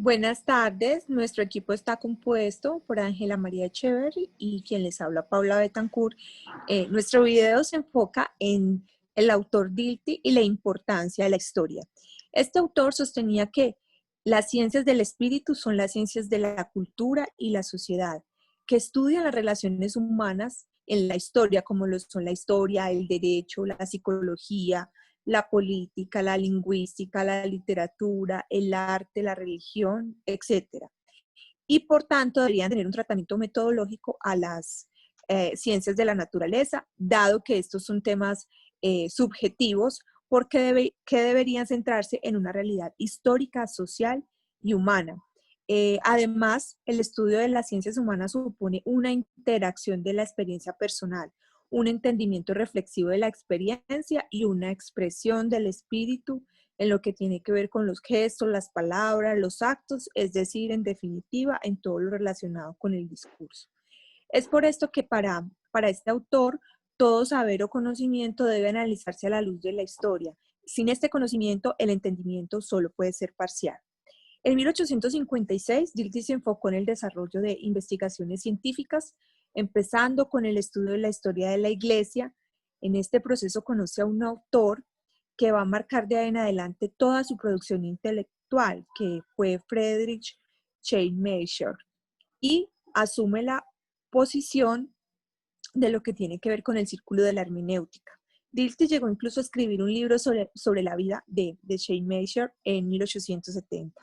Buenas tardes, nuestro equipo está compuesto por Ángela María Echeverry y quien les habla, Paula Betancourt. Nuestro video se enfoca en el autor Dilthey y la importancia de la historia. Este autor sostenía que las ciencias del espíritu son las ciencias de la cultura y la sociedad, que estudian las relaciones humanas en la historia, como lo son la historia, el derecho, la psicología, la política, la lingüística, la literatura, el arte, la religión, etcétera. Y por tanto deberían tener un tratamiento metodológico a las ciencias de la naturaleza, dado que estos son temas subjetivos, porque deberían centrarse en una realidad histórica, social y humana. Además, el estudio de las ciencias humanas supone una interacción de la experiencia personal, un entendimiento reflexivo de la experiencia y una expresión del espíritu en lo que tiene que ver con los gestos, las palabras, los actos, es decir, en definitiva, en todo lo relacionado con el discurso. Es por esto que para este autor, todo saber o conocimiento debe analizarse a la luz de la historia. Sin este conocimiento, el entendimiento solo puede ser parcial. En 1856, Dilthey se enfocó en el desarrollo de investigaciones científicas, empezando con el estudio de la historia de la Iglesia. En este proceso conoce a un autor que va a marcar de ahí en adelante toda su producción intelectual, que fue Friedrich Schleiermacher, y asume la posición de lo que tiene que ver con el círculo de la hermenéutica. Dilthey llegó incluso a escribir un libro sobre la vida de Schleiermacher en 1870.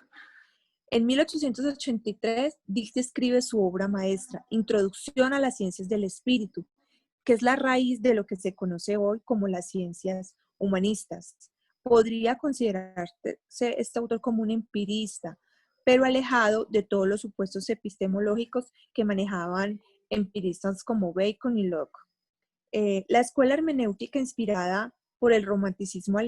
En 1883, Dilthey escribe su obra maestra, Introducción a las Ciencias del Espíritu, que es la raíz de lo que se conoce hoy como las ciencias humanistas. Podría considerarse este autor como un empirista, pero alejado de todos los supuestos epistemológicos que manejaban empiristas como Bacon y Locke. La escuela hermenéutica inspirada por el romanticismo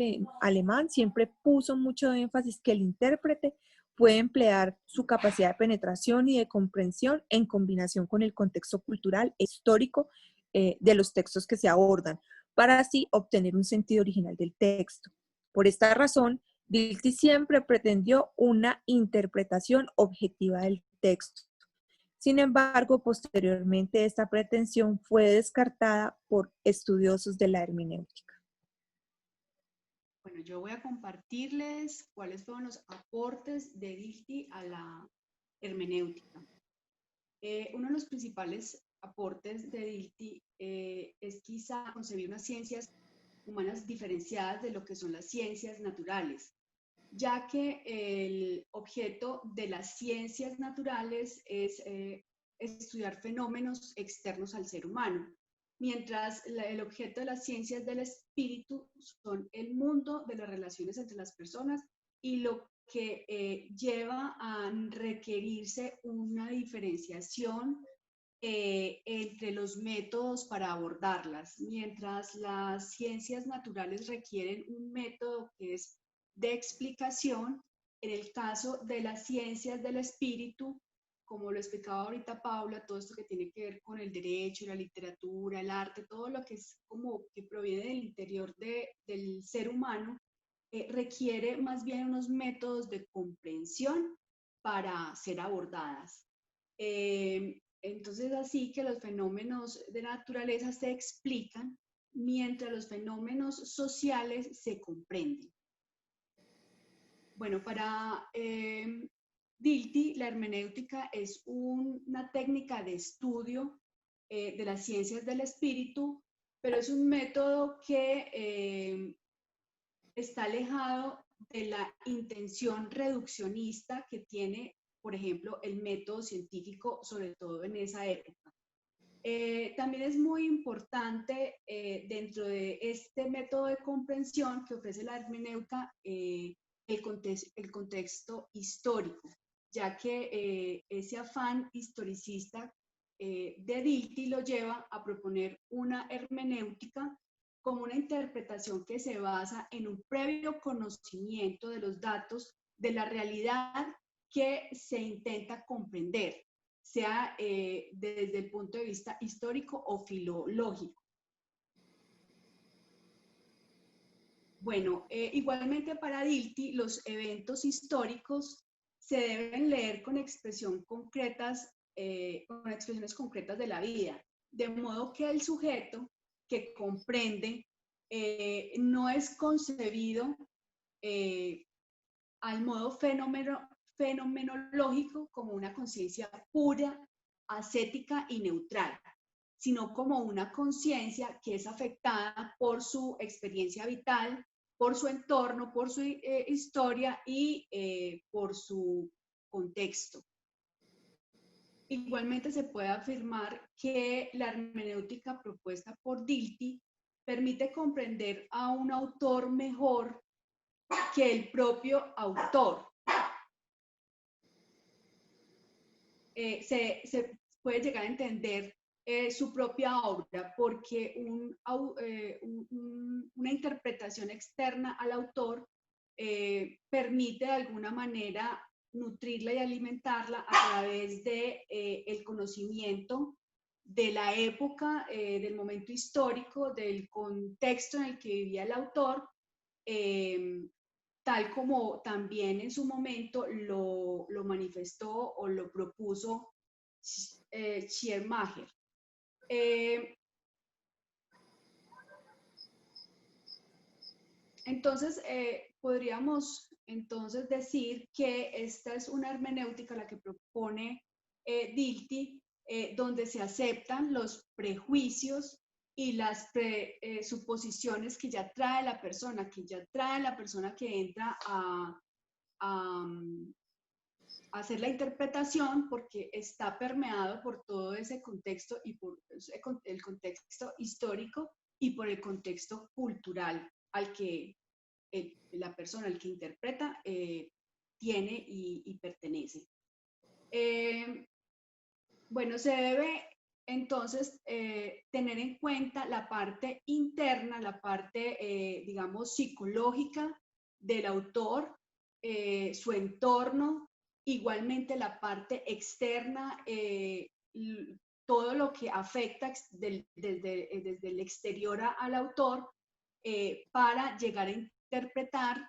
alemán siempre puso mucho énfasis que el intérprete puede emplear su capacidad de penetración y de comprensión en combinación con el contexto cultural e histórico de los textos que se abordan, para así obtener un sentido original del texto. Por esta razón, Dilthey siempre pretendió una interpretación objetiva del texto. Sin embargo, posteriormente esta pretensión fue descartada por estudiosos de la hermenéutica. Bueno, yo voy a compartirles cuáles fueron los aportes de Dilthey a la hermenéutica. Uno de los principales aportes de Dilthey es quizá concebir unas ciencias humanas diferenciadas de lo que son las ciencias naturales, ya que el objeto de las ciencias naturales es estudiar fenómenos externos al ser humano, mientras el objeto de las ciencias del espíritu son el mundo de las relaciones entre las personas y lo que lleva a requerirse una diferenciación entre los métodos para abordarlas, mientras las ciencias naturales requieren un método que es de explicación. En el caso de las ciencias del espíritu, como lo explicaba ahorita Paula, todo esto que tiene que ver con el derecho, la literatura, el arte, todo lo que es como que proviene del interior del ser humano, requiere más bien unos métodos de comprensión para ser abordadas. Entonces, así que los fenómenos de la naturaleza se explican mientras los fenómenos sociales se comprenden. Bueno, para Dilthey, la hermenéutica es una técnica de estudio de las ciencias del espíritu, pero es un método que está alejado de la intención reduccionista que tiene, por ejemplo, el método científico, sobre todo en esa época. También es muy importante dentro de este método de comprensión que ofrece la hermenéutica el contexto histórico, ya que ese afán historicista de Dilthey lo lleva a proponer una hermenéutica como una interpretación que se basa en un previo conocimiento de los datos de la realidad que se intenta comprender, sea desde el punto de vista histórico o filológico. Bueno, igualmente para Dilthey, los eventos históricos se deben leer con expresiones concretas de la vida, de modo que el sujeto que comprende no es concebido al modo fenomenológico como una conciencia pura, ascética y neutral, sino como una conciencia que es afectada por su experiencia vital, por su entorno, por su historia y por su contexto. Igualmente se puede afirmar que la hermenéutica propuesta por Dilthey permite comprender a un autor mejor que el propio autor. Se puede llegar a entender su propia obra porque una interpretación externa al autor permite de alguna manera nutrirla y alimentarla a través de el conocimiento de la época, del momento histórico, del contexto en el que vivía el autor, tal como también en su momento lo manifestó o lo propuso Schleiermacher. Entonces, podríamos entonces decir que esta es una hermenéutica la que propone Dilthey, donde se aceptan los prejuicios y las suposiciones que ya trae la persona, que entra a hacer la interpretación, porque está permeado por todo ese contexto y por el contexto histórico y por el contexto cultural al que la persona, el que interpreta, tiene y pertenece. Bueno, se debe entonces tener en cuenta la parte interna, la parte, digamos, psicológica del autor, su entorno, igualmente la parte externa, todo lo que afecta desde el exterior al autor, para llegar a interpretar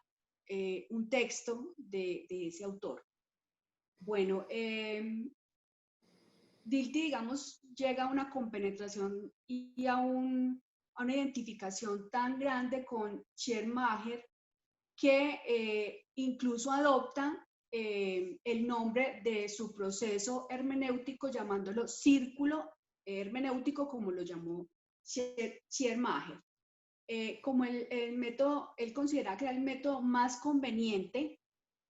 un texto de ese autor. Bueno, Dilthey, digamos, llega a una compenetración y a una identificación tan grande con Schleiermacher que incluso adopta el nombre de su proceso hermenéutico llamándolo círculo hermenéutico, como lo llamó Schleiermacher. Como el método, él considera que era el método más conveniente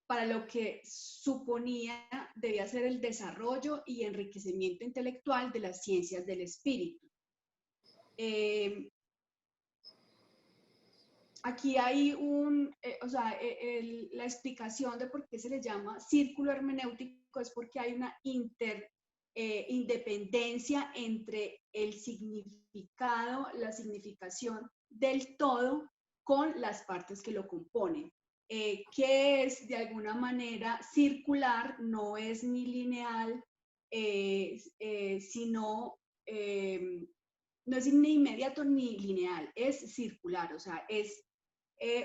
para lo que suponía debía ser el desarrollo y enriquecimiento intelectual de las ciencias del espíritu. Aquí hay la explicación de por qué se le llama círculo hermenéutico es porque hay una independencia entre el significado, la significación del todo con las partes que lo componen. Que es de alguna manera circular, no es ni lineal, sino no es ni inmediato ni lineal, es circular, o sea, es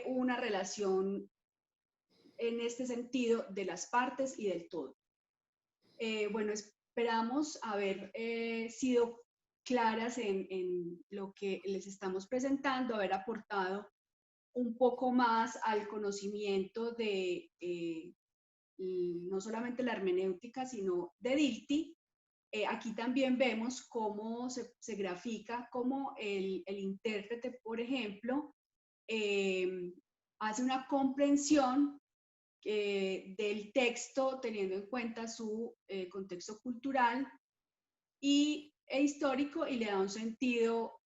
una relación en este sentido de las partes y del todo. Bueno, esperamos haber sido claras en lo que les estamos presentando, haber aportado un poco más al conocimiento de no solamente la hermenéutica, sino de Dilthey. Aquí también vemos cómo se grafica, cómo el intérprete, por ejemplo, hace una comprensión del texto teniendo en cuenta su contexto cultural e histórico y le da un sentido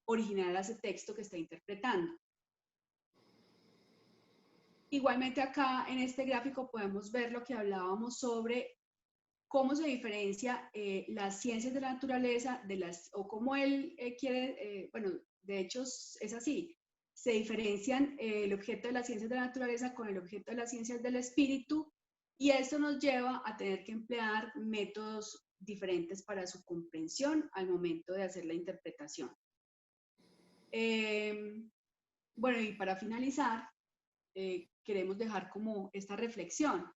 original a ese texto que está interpretando. Igualmente acá en este gráfico podemos ver lo que hablábamos sobre cómo se diferencia las ciencias de la naturaleza de o cómo él quiere, bueno, de hecho es así, se diferencian el objeto de las ciencias de la naturaleza con el objeto de las ciencias del espíritu, y esto nos lleva a tener que emplear métodos diferentes para su comprensión al momento de hacer la interpretación. Bueno, y para finalizar, queremos dejar como esta reflexión.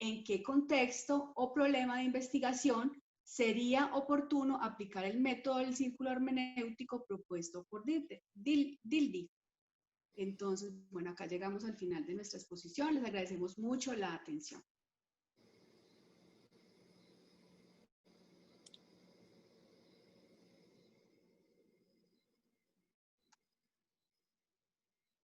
en qué contexto o problema de investigación sería oportuno aplicar el método del círculo hermenéutico propuesto por Dilthey. Entonces, bueno, acá llegamos al final de nuestra exposición. Les agradecemos mucho la atención.